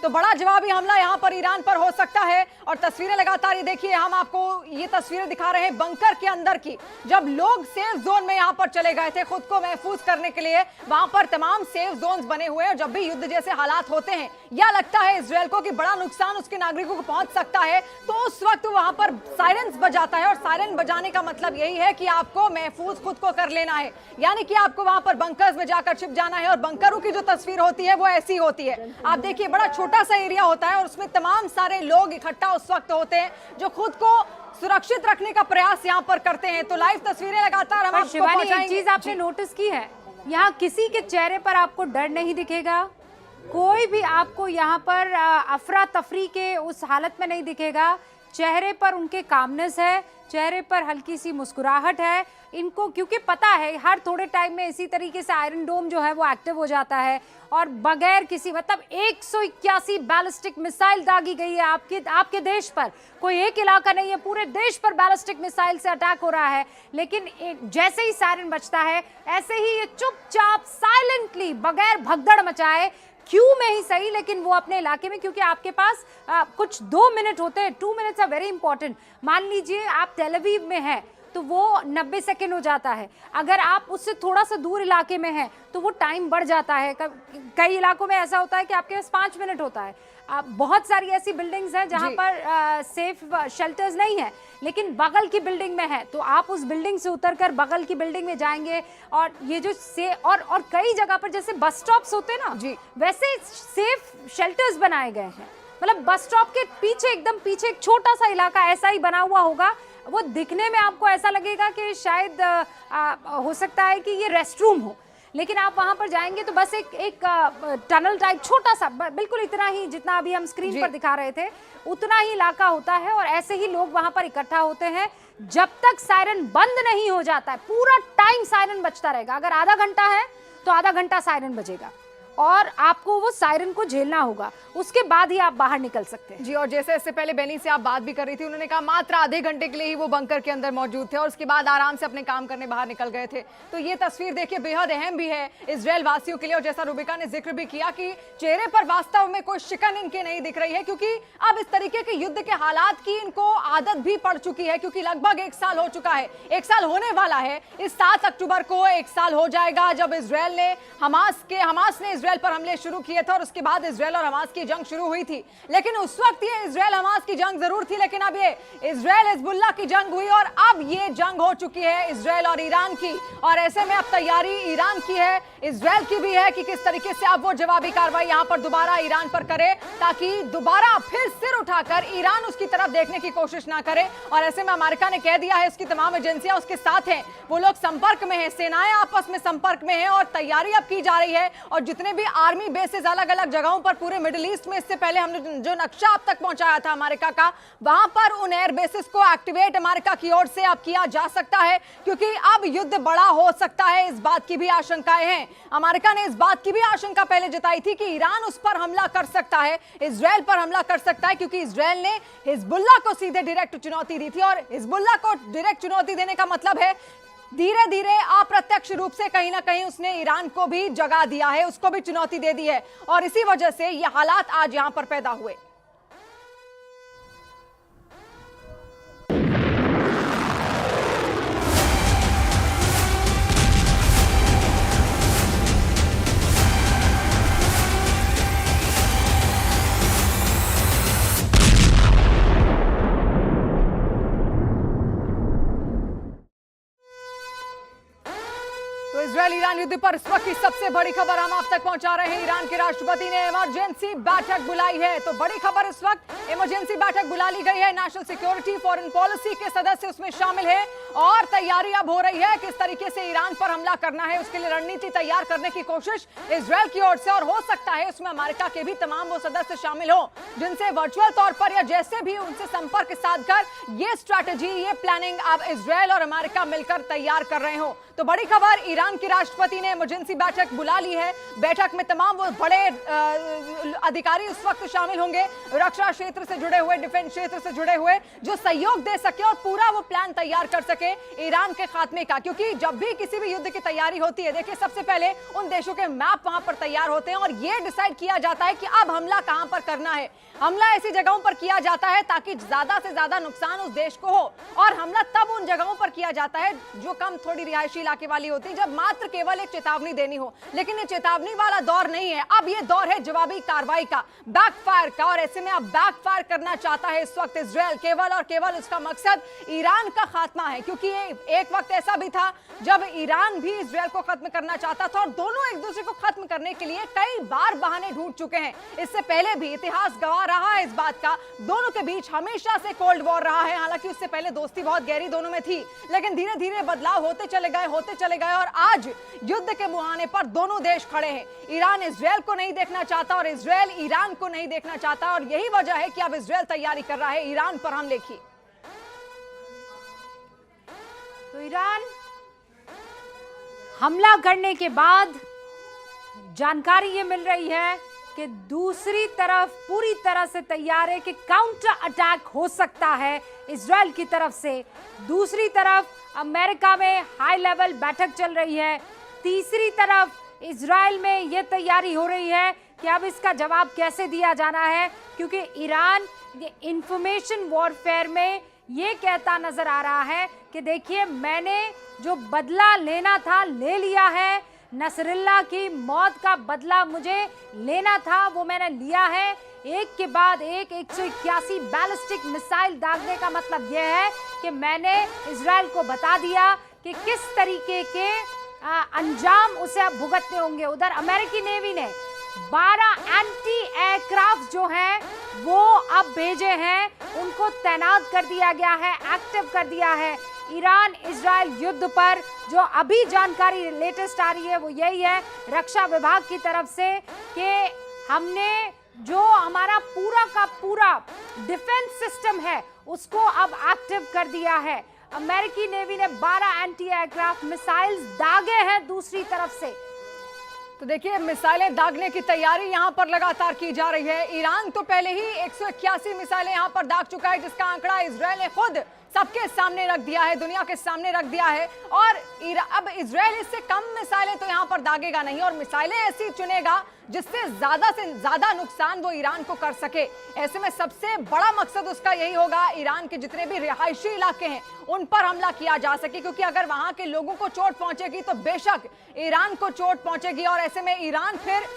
तो बड़ा जवाबी हमला यहां पर ईरान पर हो सकता है। और तस्वीरें लगातार ये देखिए, हम आपको ये तस्वीरें दिखा रहे हैं बंकर के अंदर की, जब लोग सेफ जोन में यहां पर चले गए थे खुद को महफूज करने के लिए। वहां पर तमाम सेफ जोन्स बने हुए हैं। जब भी युद्ध जैसे हालात होते हैं या लगता है इजरायल को कि बड़ा नुकसान उसके नागरिकों को पहुंच सकता है, तो उस वक्त वहां पर सायरन्स बजाता है। और सायरन बजाने का मतलब यही है कि आपको महफूज खुद को कर लेना है, यानी कि आपको वहां पर बंकर्स में जाकर छिप जाना है। और बंकरों की जो तस्वीर होती है वो ऐसी होती है, आप देखिए बड़ा छोटा सा एरिया होता है और उसमें तमाम सारे लोग इकट्ठा उस वक्त होते हैं जो खुद को सुरक्षित रखने का प्रयास यहाँ पर करते हैं। तो लाइव तस्वीरें लगातार हम आपको पहुंचाएंगे। एक चीज आपने नोटिस की है, यहाँ किसी के चेहरे पर आपको डर नहीं दिखेगा, कोई भी आपको यहाँ पर अफरा तफरी के उस हालत में नहीं दिखेगा। चेहरे पर उनके कामनेस है, चेहरे पर हल्की सी मुस्कुराहट है इनको, क्योंकि पता है हर थोड़े टाइम में इसी तरीके से आयरन डोम जो है वो एक्टिव हो जाता है। और बगैर किसी मतलब 181 बैलिस्टिक मिसाइल दागी गई है आपके देश पर। कोई एक इलाका नहीं है, पूरे देश पर बैलिस्टिक मिसाइल से अटैक हो रहा है। लेकिन जैसे ही सायरन बजता है ऐसे ही ये चुपचाप साइलेंटली बगैर भगदड़ मचाए, क्यों में ही सही, लेकिन वो अपने इलाके में, क्योंकि आपके पास कुछ 2 मिनट होते हैं। 2 मिनट्स आर वेरी इंपॉर्टेंट। मान लीजिए आप तेल अवीव में हैं तो वो 90 सेकेंड हो जाता है, अगर आप उससे थोड़ा सा दूर इलाके में हैं तो वो टाइम बढ़ जाता है। कई इलाकों में ऐसा होता है कि आपके पास 5 मिनट होता है। बहुत सारी ऐसी बिल्डिंग्स हैं जहां पर सेफ शेल्टर्स नहीं है, लेकिन बगल की बिल्डिंग में है, तो आप उस बिल्डिंग से उतरकर बगल की बिल्डिंग में जाएंगे। और ये जो और कई जगह पर जैसे बस स्टॉप्स होते हैं ना जी, वैसे सेफ शेल्टर्स बनाए गए हैं। मतलब बस स्टॉप के पीछे एकदम पीछे एक छोटा सा इलाका ऐसा ही बना हुआ होगा। वो दिखने में आपको ऐसा लगेगा कि शायद हो सकता है कि ये रेस्ट रूम हो, लेकिन आप वहां पर जाएंगे तो बस एक टनल टाइप छोटा सा, बिल्कुल इतना ही जितना अभी हम स्क्रीन पर दिखा रहे थे, उतना ही इलाका होता है। और ऐसे ही लोग वहां पर इकट्ठा होते हैं जब तक सायरन बंद नहीं हो जाता है। पूरा टाइम सायरन बजता रहेगा। अगर आधा घंटा है तो आधा घंटा सायरन बजेगा और आपको वो सायरन को झेलना होगा, उसके बाद ही आप बाहर निकल सकते हैं। जी, और जैसे इससे पहले बेनी से आप बात भी कर रही थी, उन्होंने कहा मात्र आधे घंटे के लिए ही वो बंकर के अंदर मौजूद थे और उसके बाद आराम से अपने काम करने बाहर निकल गए थे। तो ये तस्वीर देखिए बेहद अहम भी है इजरायल वासियों के लिए। और जैसा रूबिका ने जिक्र भी किया कि चेहरे पर वास्तव में कोई शिकन इनके नहीं दिख रही है, क्योंकि अब इस तरीके के युद्ध के हालात की इनको आदत भी पड़ चुकी है, क्योंकि लगभग 1 साल हो चुका है, 1 साल होने वाला है। इस 7 अक्टूबर को 1 साल हो जाएगा जब इजरायल ने हमास ने इजरायल पर हमले शुरू किए थे और उसके बाद इजरायल और हमास की जंग शुरू हुई थी। लेकिन उस वक्त ये इजरायल हमास की जंग जरूर थी, लेकिन अब ये इजरायल हिजबुल्लाह की जंग हुई और अब ये जंग हो चुकी है इजरायल और ईरान की। और ऐसे में अब तैयारी ईरान की है, इजरायल की भी है कि किस तरीके से अब वो जवाबी कार्रवाई यहां पर दोबारा ईरान पर करे, ताकि दोबारा फिर सिर उठाकर ईरान उसकी तरफ देखने की कोशिश ना करे। और ऐसे में अमेरिका ने कह दिया है, इसकी तमाम एजेंसियां उसके साथ हैं, वो लोग संपर्क में हैं, सेनाएं आपस में संपर्क में हैं और तैयारी अब की जा रही है। और जितने भी आर्मी बेसिस अलग अलग जगहों पर पूरे मिडिल ईस्ट में, इससे पहले हमने जो नक्शा अब तक पहुंचाया था अमेरिका का, वहां पर उन एयर बेसिस को एक्टिवेट अमेरिका की ओर से अब किया जा सकता है, क्योंकि अब युद्ध बड़ा हो सकता है। इस बात की भी आशंकाएं हैं। अमेरिका ने इस बात की भी आशंका पहले जताई थी कि ईरान उस पर हमला कर सकता है, इजरायल पर हमला कर सकता है, क्योंकि इजरायल ने हिजबुल्लाह को सीधे डायरेक्ट चुनौती दी थी। और हिजबुल्लाह को डायरेक्ट चुनौती देने का मतलब है धीरे धीरे अप्रत्यक्ष रूप से कहीं ना कहीं उसने ईरान को भी जगा दिया है, उसको भी चुनौती दे दी है। और इसी वजह से ये हालात आज यहां पर पैदा हुए। इजरायल ईरान युद्ध पर इस वक्त की सबसे बड़ी खबर हम आप तक पहुंचा रहे हैं। ईरान के राष्ट्रपति ने इमरजेंसी बैठक बुलाई है। तो बड़ी खबर इस वक्त, इमरजेंसी बैठक बुला ली गई है। नेशनल सिक्योरिटी फॉरेन पॉलिसी के सदस्य उसमें शामिल है और तैयारी अब हो रही है किस तरीके से ईरान पर हमला करना है, उसके लिए रणनीति तैयार करने की कोशिश इजरायल की ओर से। और हो सकता है उसमें अमेरिका के भी तमाम वो सदस्य शामिल हो जिनसे वर्चुअल तौर पर या जैसे भी उनसे संपर्क साधकर ये स्ट्रैटेजी, ये प्लानिंग अब इजरायल और अमेरिका मिलकर तैयार कर रहे हो। तो बड़ी खबर, ईरान के राष्ट्रपति राष्ट्रपति ने इमरजेंसी बैठक बुला ली है। बैठक में तमाम वो बड़े अधिकारी उस वक्त शामिल होंगे, रक्षा क्षेत्र से जुड़े हुए, डिफेंस क्षेत्र से जुड़े हुए, जो सहयोग दे सके और पूरा वो प्लान तैयार कर सके ईरान के खात्मे का। क्योंकि जब भी किसी भी युद्ध की तैयारी होती है, देखिए सबसे पहले उन देशों के मैप वहां पर तैयार होते हैं और ये डिसाइड किया जाता है कि अब हमला कहां पर करना है। हमला ऐसी जगहों पर किया जाता है ताकि ज्यादा से ज्यादा नुकसान उस देश को हो, और हमला तब उन जगहों पर किया जाता है जो कम थोड़ी रिहायशी इलाके वाली होती है, जब मात्र केवल एक चेतावनी देनी हो। लेकिन ये चेतावनी वाला दौर नहीं है, अब ये दौर है जवाबी कार्रवाई का, बैकफायर का। और ऐसे में अब बैकफायर करना चाहता है इस वक्त इजराइल, केवल और केवल उसका मकसद ईरान का खात्मा है। क्योंकि एक वक्त ऐसा भी था जब ईरान भी इजराइल को खत्म करना चाहता था और दोनों एक दूसरे को खत्म करने के लिए कई बार बहाने ढूंढ चुके हैं। इससे पहले भी इतिहास गवाह रहा है इस बात का, दोनों के बीच हमेशा से कोल्ड वॉर रहा है। हालांकि उससे पहले दोस्ती बहुत गहरी दोनों में थी, लेकिन धीरे धीरे बदलाव होते चले गए और आज युद्ध के मुहाने पर दोनों देश खड़े हैं। ईरान इजराइल को नहीं देखना चाहता और इजराइल ईरान को नहीं देखना चाहता, और यही वजह है कि अब इजराइल तैयारी कर रहा है ईरान पर हमले की। तो ईरान हमला करने के बाद जानकारी ये मिल रही है कि दूसरी तरफ पूरी तरह से तैयार है कि काउंटर अटैक हो सकता है इजराइल की तरफ से। दूसरी तरफ अमेरिका में हाई लेवल बैठक चल रही है। तीसरी तरफ इजराइल में ये तैयारी हो रही है कि अब इसका जवाब कैसे दिया जाना है, क्योंकि ईरान ये इंफॉर्मेशन वॉरफेयर में ये कहता नजर आ रहा है कि देखिए, मैंने जो बदला लेना था ले लिया है, नसरुल्लाह की मौत का बदला मुझे लेना था वो मैंने लिया है। एक के बाद एक 181 बैलिस्टिक मिसाइल दागने का मतलब यह है कि मैंने इजराइल को बता दिया कि किस तरीके के अंजाम उसे अब भुगतने होंगे। उधर अमेरिकी नेवी ने 12 एंटी एयरक्राफ्ट जो हैं वो अब भेजे हैं, उनको तैनात कर दिया गया है, एक्टिव कर दिया है। ईरान इजराइल युद्ध पर जो अभी जानकारी लेटेस्ट आ रही है वो यही है रक्षा विभाग की तरफ से कि हमने जो हमारा पूरा का पूरा डिफेंस सिस्टम है उसको अब एक्टिव कर दिया है। अमेरिकी नेवी ने 12 एंटी एयरक्राफ्ट मिसाइल्स दागे हैं दूसरी तरफ से। तो देखिए, मिसाइलें दागने की तैयारी यहां पर लगातार की जा रही है। ईरान तो पहले ही 181 मिसाइलें यहां पर दाग चुका है, जिसका आंकड़ा इजराइल ने खुद सबके सामने रख दिया है, दुनिया के सामने रख दिया है। और अब इजराइल इससे कम मिसाइलें तो यहां पर दागेगा नहीं, और मिसाइलें ऐसी चुनेगा जिससे ज्यादा नुकसान वो ईरान को कर सके। ऐसे में सबसे बड़ा मकसद उसका यही होगा, ईरान के जितने भी रिहायशी इलाके हैं उन पर हमला किया जा सके, क्योंकि अगर वहां के लोगों को चोट पहुंचेगी तो बेशक ईरान को चोट पहुंचेगी, और ऐसे में ईरान फिर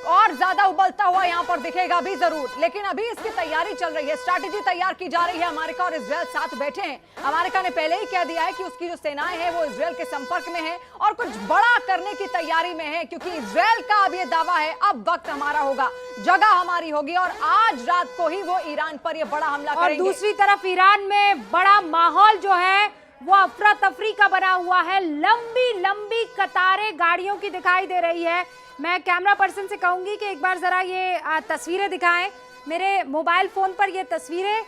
और ज्यादा उबलता हुआ यहां पर दिखेगा भी जरूर। लेकिन अभी इसकी तैयारी चल रही है, स्ट्रैटेजी तैयार की जा रही है। अमेरिका और इजराइल साथ बैठे हैं। अमेरिका ने पहले ही कह दिया है कि उसकी जो सेनाएं हैं वो इजराइल के संपर्क में है और कुछ बड़ा करने की तैयारी में है, क्योंकि इजराइल का अब ये दावा है, अब वक्त हमारा होगा, जगह हमारी होगी, और आज रात को ही वो ईरान पर ये बड़ा हमला करेंगे। और दूसरी तरफ ईरान में बड़ा माहौल जो है वो अफरा तफरी का बना हुआ है। लंबी लंबी कतारें गाड़ियों की दिखाई दे रही है। मैं कैमरा पर्सन से कहूंगी कि एक बार जरा ये तस्वीरें दिखाएं मेरे मोबाइल फोन पर। ये तस्वीरें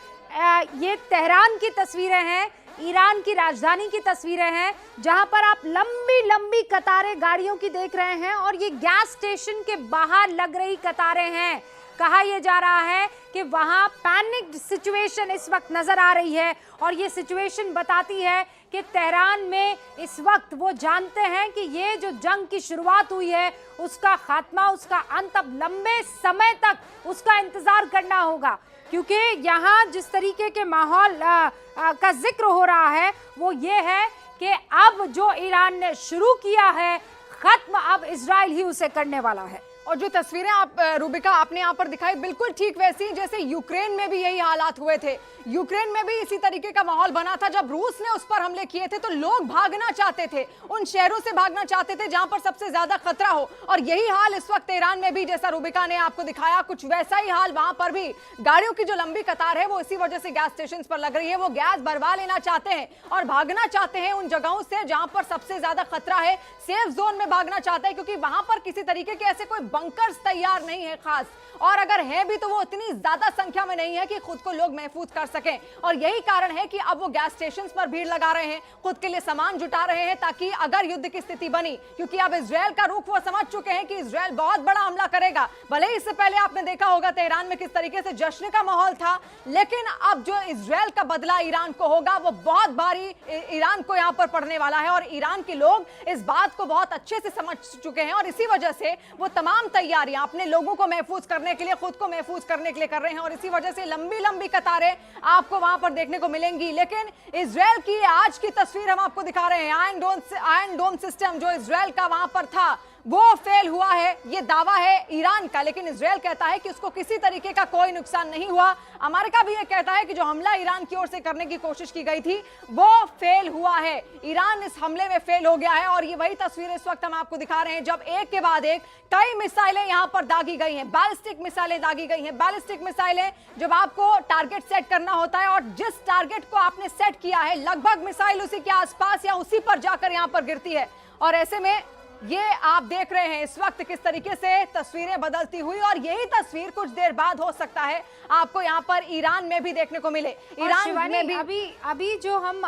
ये तेहरान की तस्वीरें हैं, ईरान की राजधानी की तस्वीरें हैं, जहां पर आप लंबी लंबी कतारें गाड़ियों की देख रहे हैं, और ये गैस स्टेशन के बाहर लग रही कतारें हैं। कहा यह जा रहा है कि वहां पैनिक सिचुएशन इस वक्त नजर आ रही है, और ये सिचुएशन बताती है कि तेहरान में इस वक्त वो जानते हैं कि ये जो जंग की शुरुआत हुई है उसका खात्मा, उसका अंत अब लंबे समय तक उसका इंतजार करना होगा। क्योंकि यहाँ जिस तरीके के माहौल का जिक्र हो रहा है वो ये है कि अब जो ईरान ने शुरू किया है खत्म अब इजराइल ही उसे करने वाला है। और जो तस्वीरें आप रूबिका आपने यहाँ पर दिखाई, बिल्कुल ठीक वैसी जैसे यूक्रेन में भी यही हालात हुए थे। यूक्रेन में भी इसी तरीके का माहौल बना था। जब रूस ने उस पर हमले किए थे तो लोग भागना चाहते थे, उन शहरों से भागना चाहते थे जहां पर सबसे ज्यादा खतरा हो, और यही हाल इस वक्त ईरान में भी, जैसा रूबिका ने आपको दिखाया, कुछ वैसा ही हाल वहां पर भी। गाड़ियों की जो लंबी कतार है वो इसी वजह से गैस स्टेशन पर लग रही है। वो गैस भरवा लेना चाहते हैं और भागना चाहते हैं उन जगहों से जहां पर सबसे ज्यादा खतरा है, सेफ जोन में भागना चाहते हैं, क्योंकि वहां पर किसी तरीके के ऐसे कोई बंकर्स तैयार नहीं है खास, और अगर है भी तो वो इतनी ज्यादा संख्या में नहीं है कि खुद को लोग महफूज कर सकें। और यही कारण है कि अब वो गैस स्टेशंस पर भीड़ लगा रहे हैं, खुद के लिए सामान जुटा रहे हैं, ताकि अगर युद्ध की स्थिति बनी, क्योंकि अब इजरायल का रुख वो समझ चुके हैं कि इजरायल बहुत बड़ा हमला करेगा। भले ही इससे पहले आपने देखा होगा तेहरान में किस तरीके से जश्न का माहौल था, लेकिन अब जो इजरायल का बदला ईरान को होगा वो बहुत भारी ईरान को यहां पर पड़ने वाला है। और ईरान के लोग इस बात को बहुत अच्छे से समझ चुके हैं और इसी वजह से वो तमाम तैयारियां अपने लोगों को महफूज करने के लिए, खुद को महफूज करने के लिए कर रहे हैं। और इसी वजह से लंबी लंबी कतारें आपको वहां पर देखने को मिलेंगी। लेकिन इजरायल की आज की तस्वीर हम आपको दिखा रहे हैं। आयरन डोम सिस्टम जो इजरायल का वहां पर था वो फेल हुआ है, ये दावा है ईरान का, लेकिन इजरायल कहता है कि उसको किसी तरीके का कोई नुकसान नहीं हुआ। अमेरिका भी ये कहता है कि जो हमला ईरान की ओर से करने की कोशिश की गई थी वो फेल हुआ है, ईरान इस हमले में फेल हो गया है। और ये वही तस्वीर इस वक्त हम आपको दिखा रहे हैं जब एक के बाद एक कई मिसाइलें यहां पर दागी गई हैं, बैलिस्टिक मिसाइलें दागी गई हैं। बैलिस्टिक मिसाइलें जब आपको टारगेट सेट करना होता है और जिस टारगेट को आपने सेट किया है लगभग मिसाइल उसी के आसपास या उसी पर जाकर यहां पर गिरती है। और ऐसे में ये आप देख रहे हैं इस वक्त किस तरीके से तस्वीरें बदलती हुई, और यही तस्वीर कुछ देर बाद हो सकता है आपको यहाँ पर ईरान में भी देखने को मिले। ईरान में भी अभी जो हम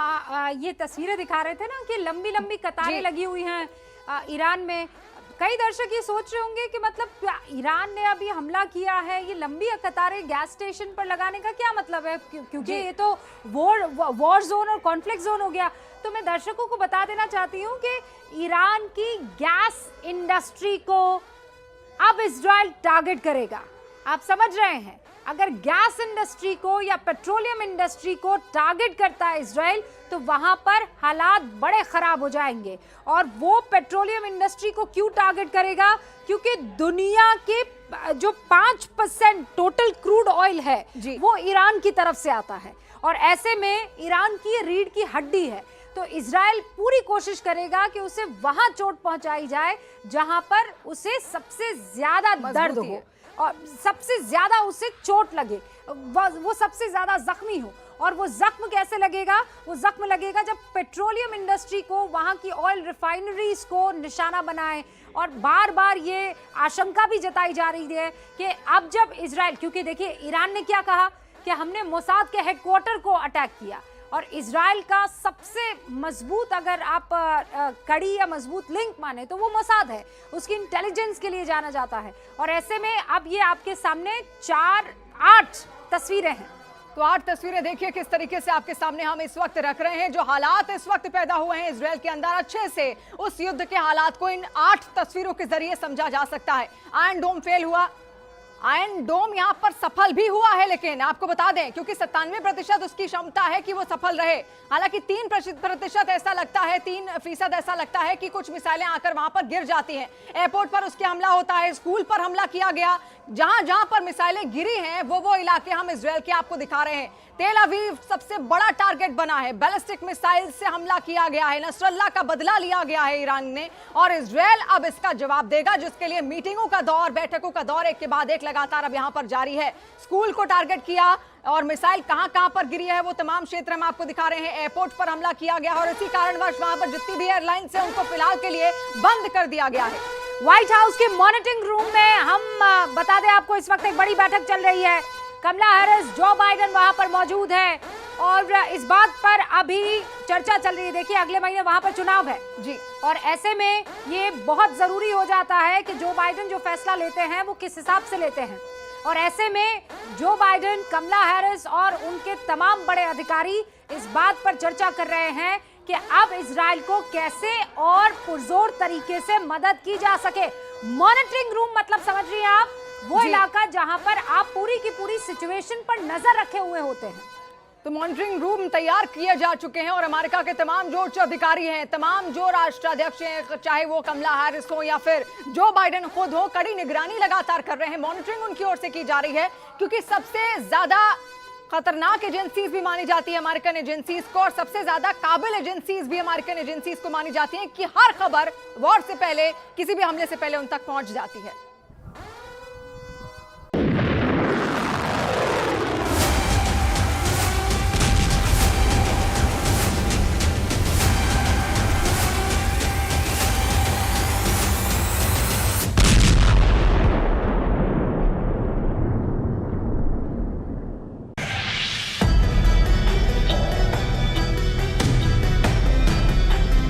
ये तस्वीरें दिखा रहे थे ना कि लंबी लंबी कतारें लगी हुई हैं ईरान में, कई दर्शक ये सोच रहे होंगे कि मतलब ईरान ने अभी हमला किया है, ये लंबी कतारें गैस स्टेशन पर लगाने का क्या मतलब है, क्योंकि ये तो वॉर जोन और कॉन्फ्लिक्ट जोन हो गया। तो मैं दर्शकों को बता देना चाहती हूँ कि ईरान की गैस इंडस्ट्री को अब इजराइल टारगेट करेगा। आप समझ रहे हैं, अगर गैस इंडस्ट्री को या पेट्रोलियम इंडस्ट्री को टारगेट करता है इजराइल तो वहां पर हालात बड़े खराब हो जाएंगे। और वो पेट्रोलियम इंडस्ट्री को क्यों टारगेट करेगा, क्योंकि दुनिया के जो 5% टोटल क्रूड ऑयल है वो ईरान की तरफ से आता है, और ऐसे में ईरान की रीढ़ की हड्डी है। तो इजराइल पूरी कोशिश करेगा कि उसे वहां चोट पहुंचाई जाए जहां पर उसे सबसे ज्यादा दर्द हो और सबसे ज्यादा उसे चोट लगे, वो सबसे ज्यादा जख्मी हो। और वो जख्म कैसे लगेगा, वो जख्म लगेगा जब पेट्रोलियम इंडस्ट्री को, वहां की ऑयल रिफाइनरीज को निशाना बनाए। और बार बार ये आशंका भी जताई जा रही है कि अब जब इजराइल, क्योंकि देखिए ईरान ने क्या कहा कि हमने मोसाद के हेडक्वार्टर को अटैक किया, और इजराइल का सबसे मजबूत अगर आप कड़ी या मजबूत लिंक माने तो वो मोसाद है, उसकी इंटेलिजेंस के लिए जाना जाता है। और ऐसे में अब ये आपके सामने 8 तस्वीरें हैं। तो 8 तस्वीरें देखिए किस तरीके से आपके सामने हम इस वक्त रख रहे हैं। जो हालात इस वक्त पैदा हुए हैं इजरायल के अंदर, अच्छे से उस युद्ध के हालात को इन 8 तस्वीरों के जरिए समझा जा सकता है। आयरन डोम फेल हुआ, आयरन डोम यहां पर सफल भी हुआ है, लेकिन आपको बता दें क्योंकि 97% उसकी क्षमता है कि वो सफल रहे। हालांकि 3% ऐसा लगता है, 3% ऐसा लगता है कि कुछ मिसाइलें आकर वहां पर गिर जाती हैं। एयरपोर्ट पर उसके हमला होता है, स्कूल पर हमला किया गया, जहां जहां पर मिसाइलें गिरी हैं वो इलाके हम इजरायल के आपको दिखा रहे हैं। तेल अवीव सबसे बड़ा टारगेट बना है, बैलिस्टिक मिसाइल से हमला किया गया है, नसरल्ला का बदला लिया गया है ईरान ने, और इजरायल अब इसका जवाब देगा, जिसके लिए मीटिंगों का दौर, बैठकों का दौर एक के बाद एक लगातार अब यहां पर जारी है। स्कूल को टारगेट किया और मिसाइल कहां कहां पर गिरी है वो तमाम क्षेत्र हम आपको दिखा रहे हैं। एयरपोर्ट पर हमला किया गया और इसी कारणवश वहां पर जितनी भी एयरलाइंस है उनको फिलहाल के लिए बंद कर दिया गया है। व्हाइट हाउस के मॉनिटरिंग रूम में हम बता दें आपको, इस वक्त एक बड़ी बैठक चल रही है। कमला हैरिस, जो बाइडेन वहां पर मौजूद है और इस बात पर अभी चर्चा चल रही है। देखिए अगले महीने वहां पर चुनाव है जी, और ऐसे में ये बहुत जरूरी हो जाता है कि जो बाइडेन जो फैसला लेते हैं वो किस हिसाब से लेते हैं। और ऐसे में जो बाइडेन, कमला हैरिस और उनके तमाम बड़े अधिकारी इस बात पर चर्चा कर रहे हैं कि अब इजराइल को कैसे और पुरजोर तरीके से मदद की जा सके। मॉनिटरिंग रूम मतलब समझ रही हैं आप, वो इलाका जहां पर आप पूरी की पूरी सिचुएशन पर नजर रखे हुए होते हैं। तो मॉनिटरिंग रूम तैयार किए जा चुके हैं और अमेरिका के तमाम जो उच्च अधिकारी हैं, तमाम जो राष्ट्राध्यक्ष हैं, चाहे वो कमला हैरिस हो या फिर जो बाइडेन खुद हो, कड़ी निगरानी लगातार कर रहे हैं। मॉनिटरिंग उनकी ओर से की जा रही है क्योंकि सबसे ज्यादा खतरनाक एजेंसीज भी मानी जाती है अमेरिकन एजेंसीज को, और सबसे ज्यादा काबिल एजेंसीज भी अमेरिकन एजेंसीज को मानी जाती हैं कि हर खबर वॉर से पहले, किसी भी हमले से पहले उन तक पहुंच जाती है।